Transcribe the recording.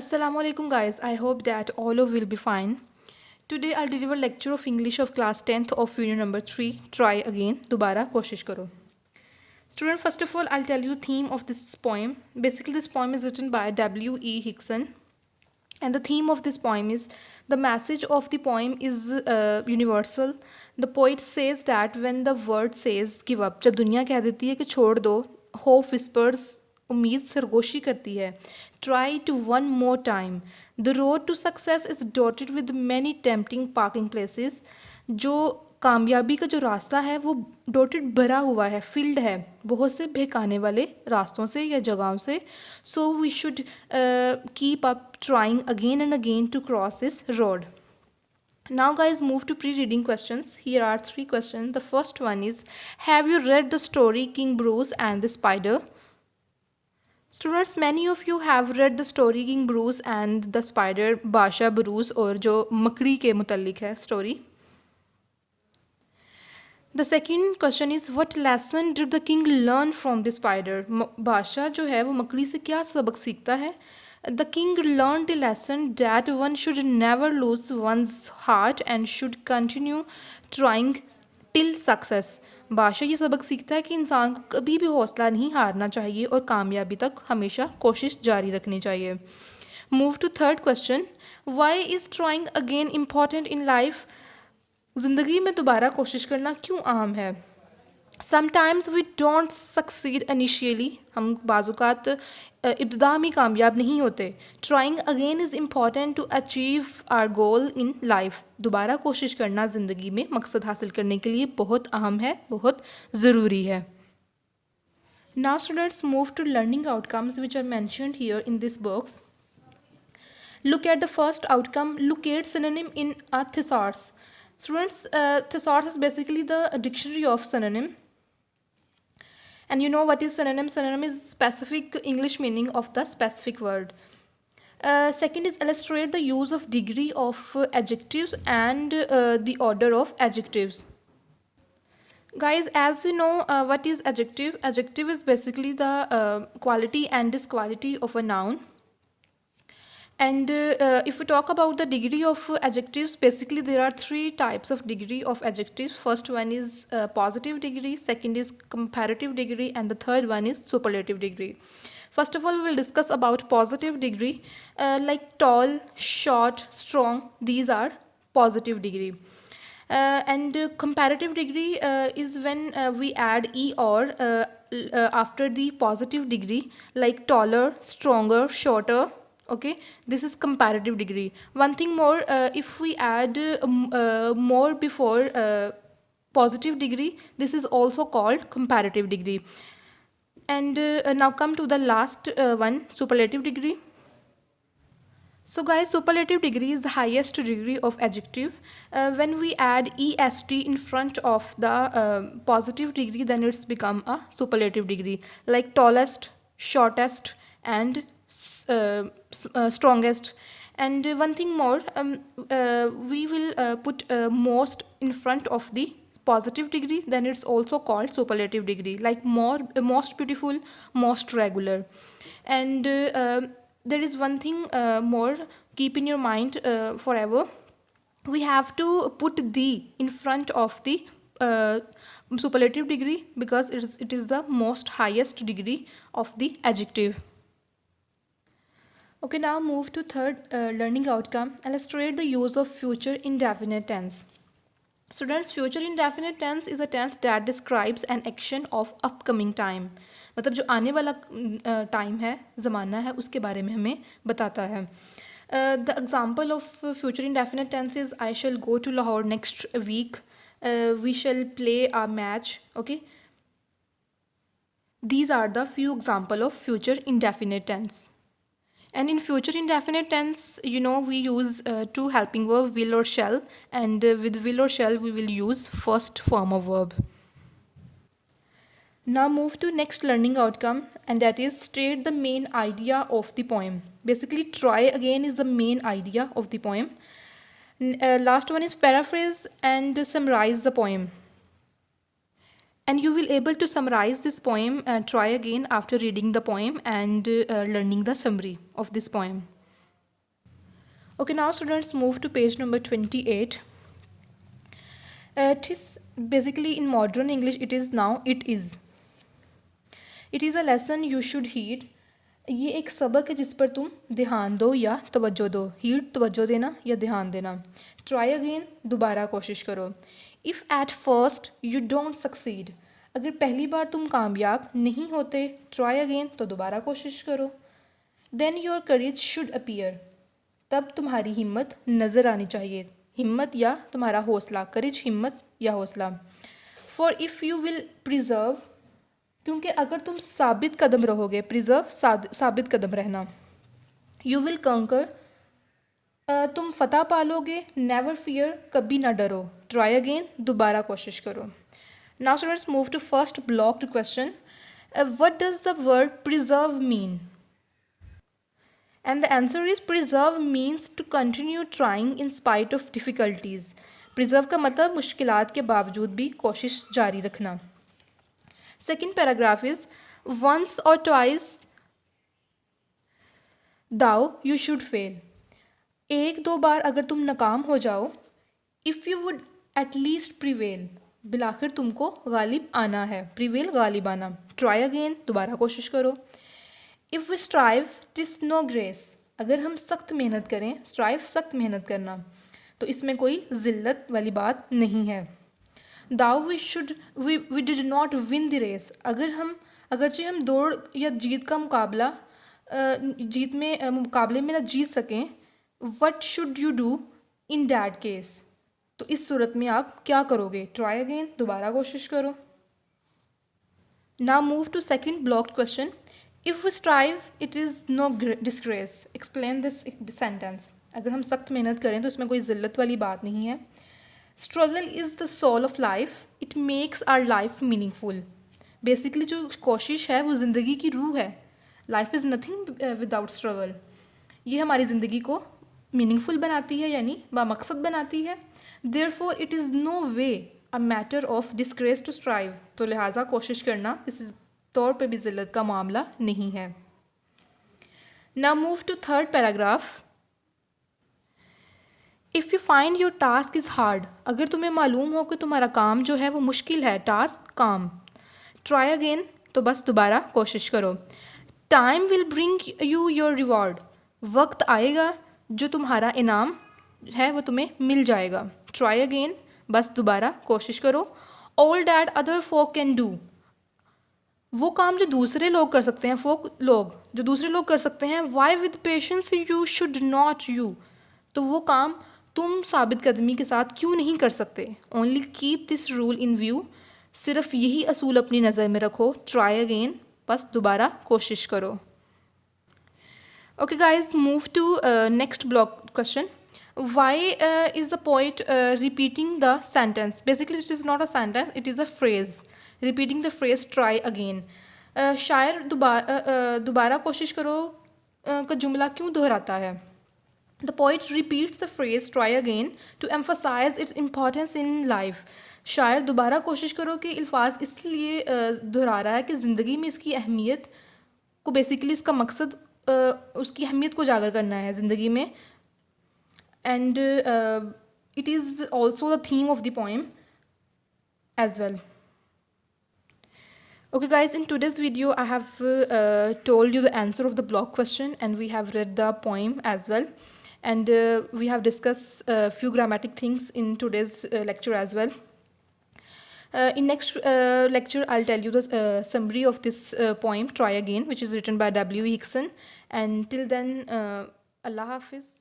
Assalamu alaikum guys. I hope that all of will be fine. Today I'll deliver lecture of English of class 10th of unit number 3. Try again. दोबारा कोशिश करो. Student, first of all, I'll tell you theme of this poem. Basically, this poem is written by W.E. Hickson. And the theme of this poem is the message of the poem is universal. The poet says that when the word says give up, जब दुनिया कह देती है कि छोड़ दो, hope whispers, उम्मीद सरगोशी करती है. Try to one more time. The road to success is dotted with many tempting parking places. जो कामयाबी का जो रास्ता है वो डॉटेड भरा हुआ है, फील्ड है बहुत से बहकाने वाले रास्तों से या जगहों से. So we should keep up trying again and again to cross this road. Now guys, move to pre-reading questions. Here are 3 questions. The first one is, have you read the story King Bruce and the Spider? Students, many of you have read the story King Bruce and the Spider, बादशाह Bruce और जो मकड़ी के मुतल्लिक है story. The second question is, what lesson did the king learn from the spider? बादशाह जो है वो मकड़ी से क्या सबक सीखता है? The king learned the lesson that one should never lose one's heart and should continue trying till success. बादशाह ये सबक सीखता है कि इंसान को कभी भी हौसला नहीं हारना चाहिए और कामयाबी तक हमेशा कोशिश जारी रखनी चाहिए. Move to third question. Why is trying again important in life? ज़िंदगी में दोबारा कोशिश करना क्यों अहम है? Sometimes we don't succeed initially. हम बाज़ात इब्तिदा में कामयाब नहीं होते. Trying again is important to achieve our goal in life. दोबारा कोशिश करना ज़िंदगी में मकसद हासिल करने के लिए बहुत अहम है, बहुत ज़रूरी है. Now students, move to learning outcomes which are mentioned here in this box. Look at the first outcome. Locate synonym in a thesaurus. Students, thesaurus is basically the dictionary of synonym. And you know what is synonym? Synonym is specific English meaning of the specific word. Second is illustrate the use of degree of adjectives and the order of adjectives. Guys, as you know, what is adjective? Adjective is basically the quality and disquality of a noun. And if we talk about the degree of adjectives, basically there are 3 types of degree of adjectives. First one is positive degree, second is comparative degree, and the third one is superlative degree. First of all, we will discuss about positive degree, like tall, short, strong. These are positive degree. And comparative degree is when we add or after the positive degree, like taller, stronger, shorter. Okay, this is comparative degree. One thing more, if we add more before positive degree, this is also called comparative degree. And now come to the last one, superlative degree. So guys, superlative degree is the highest degree of adjective. When we add est in front of the positive degree, then it's become a superlative degree, like tallest, shortest, and strongest. And one thing more, we will put most in front of the positive degree, then it's also called superlative degree, like most beautiful, most regular. And there is one thing more, keep in your mind forever. We have to put the in front of the superlative degree because it is the most highest degree of the adjective. Okay, now move to third learning outcome. Illustrate the use of future indefinite tense. Students, future indefinite tense is a tense that describes an action of upcoming time. मतलब जो आने वाला time है, ज़माना है, उसके बारे में हमें बताता है. The example of future indefinite tense is I shall go to Lahore next week. We shall play a match. Okay. These are the few examples of future indefinite tense. And in future indefinite tense, you know, we use 2 helping verb, will or shall, and with will or shall we will use first form of verb. Now move to next learning outcome, and that is state the main idea of the poem. Basically, try again is the main idea of the poem. Last one is paraphrase and summarize the poem. And you will able to summarize this poem, try again after reading the poem and learning the summary of this poem. Okay, now students move to page number 28. It is basically in modern English, it is now, it is. It is a lesson you should heed. ये एक सबक है जिस पर तुम ध्यान दो या तवज्जो दो. हीड तवज्जो देना या ध्यान देना. ट्राई अगेन, दोबारा कोशिश करो. If at first you don't succeed, अगर पहली बार तुम कामयाब नहीं होते, ट्राई अगेन, तो दोबारा कोशिश करो. Then your courage should appear, तब तुम्हारी हिम्मत नज़र आनी चाहिए. हिम्मत या तुम्हारा हौसला, करेज हिम्मत या हौसला. For if you will preserve, क्योंकि अगर तुम साबित कदम रहोगे, प्रिजर्व साबित कदम रहना. यू विल कंकर, तुम फतह पालोगे. नेवर फियर, कभी ना डरो. ट्राई अगेन, दोबारा कोशिश करो. Now students move to first blocked question. What does the word preserve mean? And the answer is preserve means to continue trying in spite of difficulties. Preserve का मतलब मुश्किलात के बावजूद भी कोशिश जारी रखना. Second paragraph is once or twice thou you should fail. एक दो बार अगर तुम नाकाम हो जाओ. If you would at least prevail, बिलाखिर तुमको गालिब आना है. prevail गालिब आना. Try again, दोबारा कोशिश करो. If we strive, 'tis no grace. अगर हम सख्त मेहनत करें, strive सख्त मेहनत करना, तो इसमें कोई ज़िल्लत वाली बात नहीं है. Though we did not win the race, अगरचे हम दौड़ या जीत का मुकाबला मुकाबले में ना जीत सकें. What should you do in that case, तो इस सूरत में आप क्या करोगे? ट्राई अगेन, दोबारा कोशिश करो. Now move to second blocked question. If we strive it is no disgrace. Explain this sentence. अगर हम सख्त मेहनत करें तो इसमें कोई ज़िल्लत वाली बात नहीं है. Struggle is the soul of life, it makes our life meaningful. Basically जो कोशिश है वो ज़िंदगी की रूह है. Life is nothing without struggle. ये हमारी ज़िंदगी को मीनिंगफुल बनाती है, यानी बामकसद बनाती है. Therefore it is no way a matter of disgrace to strive. तो लिहाजा कोशिश करना किसी तौर पे भी ज़िल्लत का मामला नहीं है. Now move to third paragraph. If you find your task is hard, अगर तुम्हें मालूम हो कि तुम्हारा काम जो है वो मुश्किल है, टास्क काम. ट्राई अगेन, तो बस दोबारा कोशिश करो. Time will bring you your reward, वक्त आएगा जो तुम्हारा इनाम है वो तुम्हें मिल जाएगा. ट्राई अगेन, बस दोबारा कोशिश करो. All that other folk can do, वो काम जो दूसरे लोग कर सकते हैं, फोक लोग जो दूसरे लोग कर सकते हैं. Why with patience you should not you, तो वो काम तुम साबित कदमी के साथ क्यों नहीं कर सकते. Only keep this rule in view, सिर्फ यही असूल अपनी नज़र में रखो. ट्राई अगेन, बस दोबारा कोशिश करो. Okay guys, move to next block question. Why is the poet repeating the sentence? Basically it is not a sentence, it is a phrase. Repeating the phrase try again. शायर दोबारा कोशिश करो का जुमला क्यों दोहराता है? The poet repeats the phrase try again to emphasize its importance in life. शायर दोबारा कोशिश करो कि अल्फाज इसलिए दोहरा रहा है कि ज़िंदगी में इसकी अहमियत को, बेसिकली इसका मकसद उसकी अहमियत को उजागर करना है ज़िंदगी में. And it is also the theme of the poem as well. Okay guys, in today's video I have told you the answer of the block question, and we have read the poem as well, and we have discussed a few grammatic things in today's lecture as well. In next lecture I'll tell you the summary of this poem Try Again, which is written by W. Hickson. And till then, Allah Hafiz.